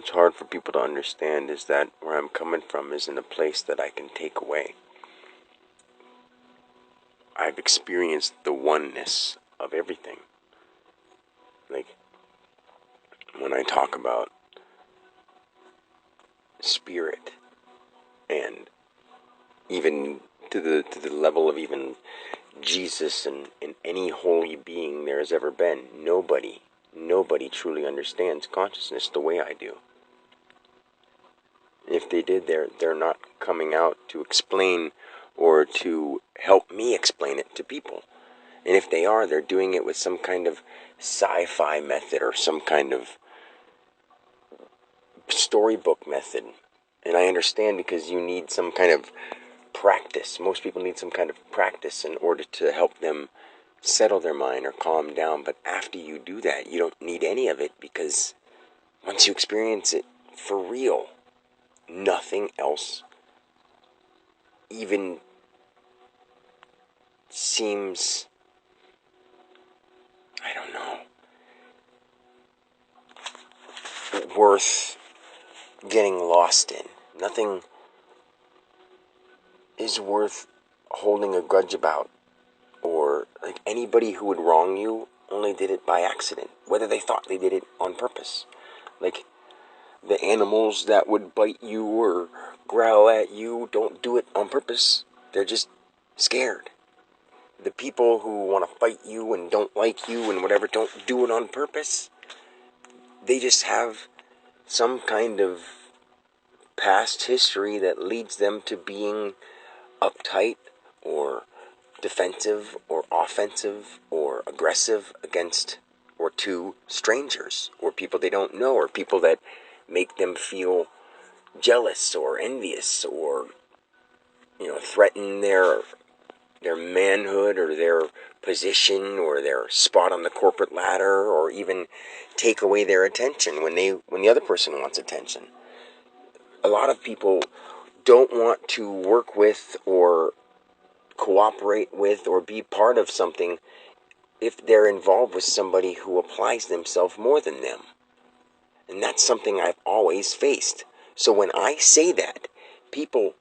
what's hard for people to understand is that where I'm coming from isn't a place that I can take away. I've experienced the oneness of everything. Like, when I talk about spirit, and even to the level of even Jesus and any holy being there has ever been, nobody truly understands consciousness the way I do. If they did, they're not coming out to explain or to help me explain it to people. And if they are, they're doing it with some kind of sci-fi method or some kind of storybook method. And I understand, because you need some kind of practice. Most people need some kind of practice in order to help them settle their mind or calm down. But after you do that, you don't need any of it, because once you experience it for real, nothing else even seems, I don't know, worth getting lost in. Nothing is worth holding a grudge about. Or, like, anybody who would wrong you only did it by accident, whether they thought they did it on purpose. Like, the animals that would bite you or growl at you don't do it on purpose. They're just scared. The people who want to fight you and don't like you and whatever don't do it on purpose. They just have some kind of past history that leads them to being uptight or defensive or offensive or aggressive against or to strangers or people they don't know, or people that make them feel jealous or envious, or, threaten their manhood or their position or their spot on the corporate ladder, or even take away their attention when the other person wants attention. A lot of people don't want to work with or cooperate with or be part of something if they're involved with somebody who applies themselves more than them. And that's something I've always faced. So when I say that, people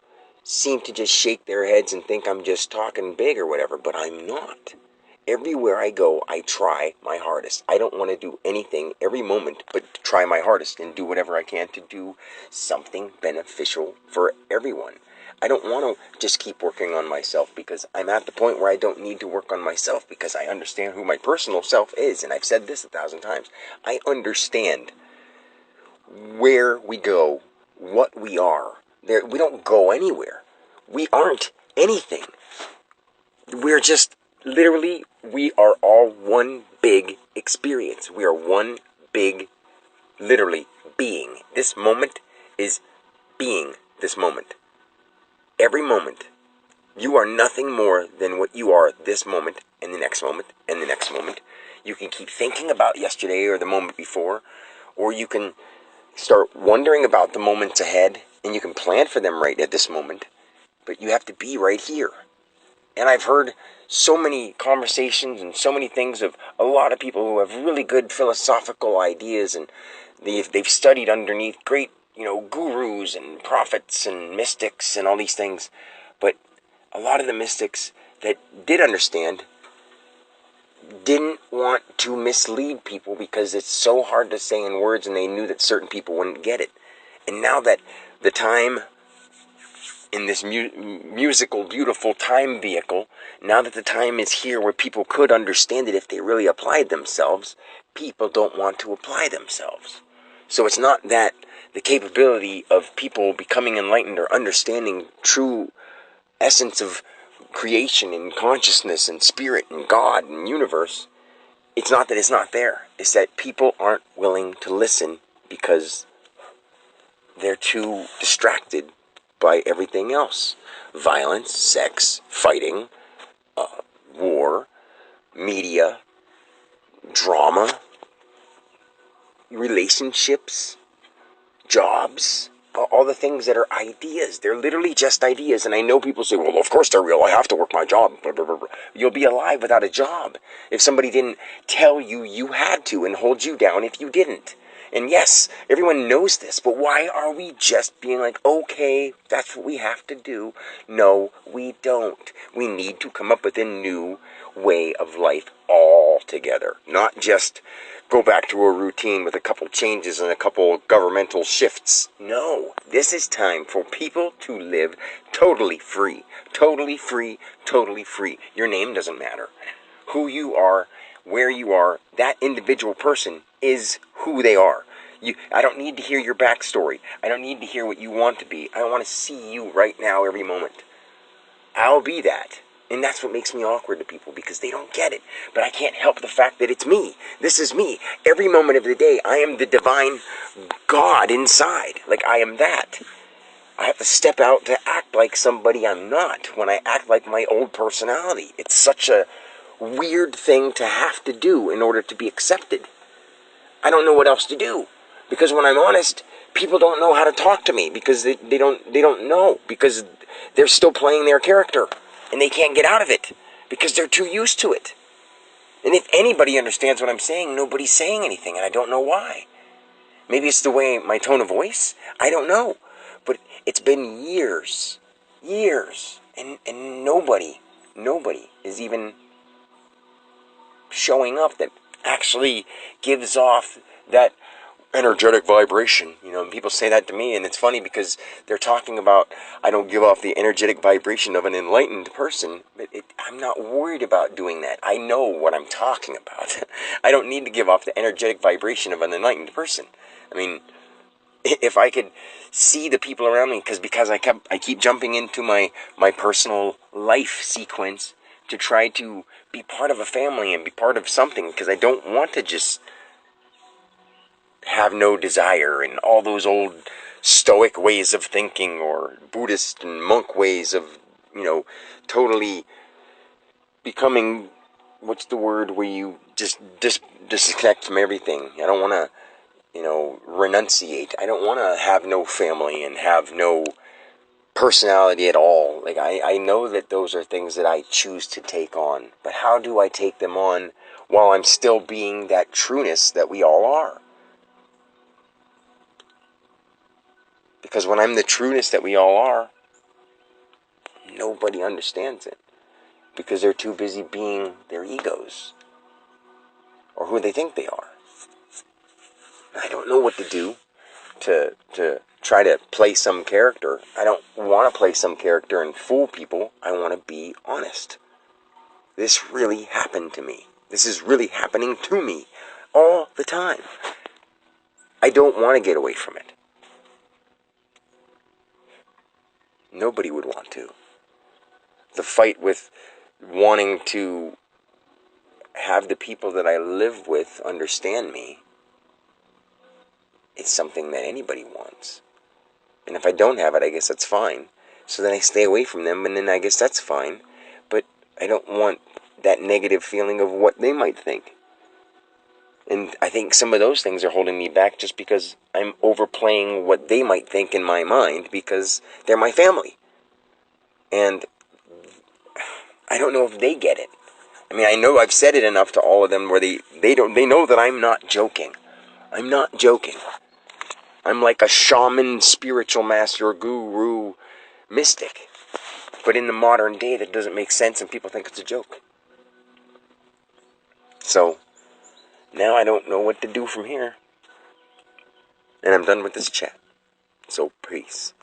seem to just shake their heads and think I'm just talking big or whatever, but I'm not. Everywhere I go, I try my hardest. I don't want to do anything every moment but try my hardest and do whatever I can to do something beneficial for everyone. I don't want to just keep working on myself, because I'm at the point where I don't need to work on myself, because I understand who my personal self is. And I've said this 1,000 times. I understand where we go, what we are. We don't go anywhere. We aren't anything. We're just literally, we are all one big experience. We are one big, literally, being. This moment is being this moment. Every moment, you are nothing more than what you are this moment, and the next moment, and the next moment. You can keep thinking about yesterday or the moment before, or you can start wondering about the moments ahead, and you can plan for them right at this moment, but you have to be right here. And I've heard so many conversations and so many things of a lot of people who have really good philosophical ideas, and they've studied underneath great, gurus and prophets and mystics and all these things. But a lot of the mystics that did understand didn't want to mislead people, because it's so hard to say in words, and they knew that certain people wouldn't get it. And now that the time in this musical, beautiful time vehicle, now that the time is here where people could understand it if they really applied themselves, people don't want to apply themselves. So it's not that the capability of people becoming enlightened or understanding true essence of creation and consciousness and spirit and God and universe, it's not that it's not there. It's that people aren't willing to listen because they're too distracted by everything else. Violence, sex, fighting, war, media, drama, relationships, jobs, all the things that are ideas. They're literally just ideas. And I know people say, well, of course they're real. I have to work my job. Blah, blah, blah, blah. You'll be alive without a job if somebody didn't tell you you had to and hold you down if you didn't. And yes, everyone knows this, but why are we just being like, okay, that's what we have to do? No, we don't. We need to come up with a new way of life altogether, not just go back to a routine with a couple changes and a couple governmental shifts. No, this is time for people to live totally free. Totally free, totally free. Your name doesn't matter. Who you are, where you are, that individual person is who they are. I don't need to hear your backstory. I don't need to hear what you want to be. I want to see you right now every moment. I'll be that. And that's what makes me awkward to people, because they don't get it. But I can't help the fact that it's me. This is me. Every moment of the day, I am the divine God inside. Like, I am that. I have to step out to act like somebody I'm not when I act like my old personality. It's such a weird thing to have to do in order to be accepted. I don't know what else to do. Because when I'm honest, people don't know how to talk to me, because they don't know, because they're still playing their character. And they can't get out of it because they're too used to it. And if anybody understands what I'm saying, nobody's saying anything, and I don't know why. Maybe it's the way my tone of voice. I don't know. But it's been years, and nobody is even showing up that actually gives off that energetic vibration. And people say that to me, and it's funny because they're talking about I don't give off the energetic vibration of an enlightened person, but I'm not worried about doing that. I know what I'm talking about. I don't need to give off the energetic vibration of an enlightened person. I mean, if I could see the people around me, because I keep jumping into my personal life sequence to try to be part of a family and be part of something, because I don't want to just have no desire and all those old stoic ways of thinking, or Buddhist and monk ways of, totally becoming, what's the word, where you just disconnect from everything. I don't want to, renunciate. I don't want to have no family and have no personality at all. Like, I know that those are things that I choose to take on, but how do I take them on while I'm still being that trueness that we all are? Because when I'm the trueness that we all are, nobody understands it. Because they're too busy being their egos, or who they think they are. I don't know what to do to try to play some character. I don't want to play some character and fool people. I want to be honest. This really happened to me. This is really happening to me all the time. I don't want to get away from it. Nobody would want to. The fight with wanting to have the people that I live with understand me, it's something that anybody wants. And if I don't have it, I guess that's fine. So then I stay away from them, and then I guess that's fine. But I don't want that negative feeling of what they might think. And I think some of those things are holding me back, just because I'm overplaying what they might think in my mind, because they're my family. And I don't know if they get it. I mean, I know I've said it enough to all of them where they know that I'm not joking. I'm not joking. I'm like a shaman, spiritual master, guru, mystic. But in the modern day, that doesn't make sense, and people think it's a joke. So now I don't know what to do from here. And I'm done with this chat. So peace.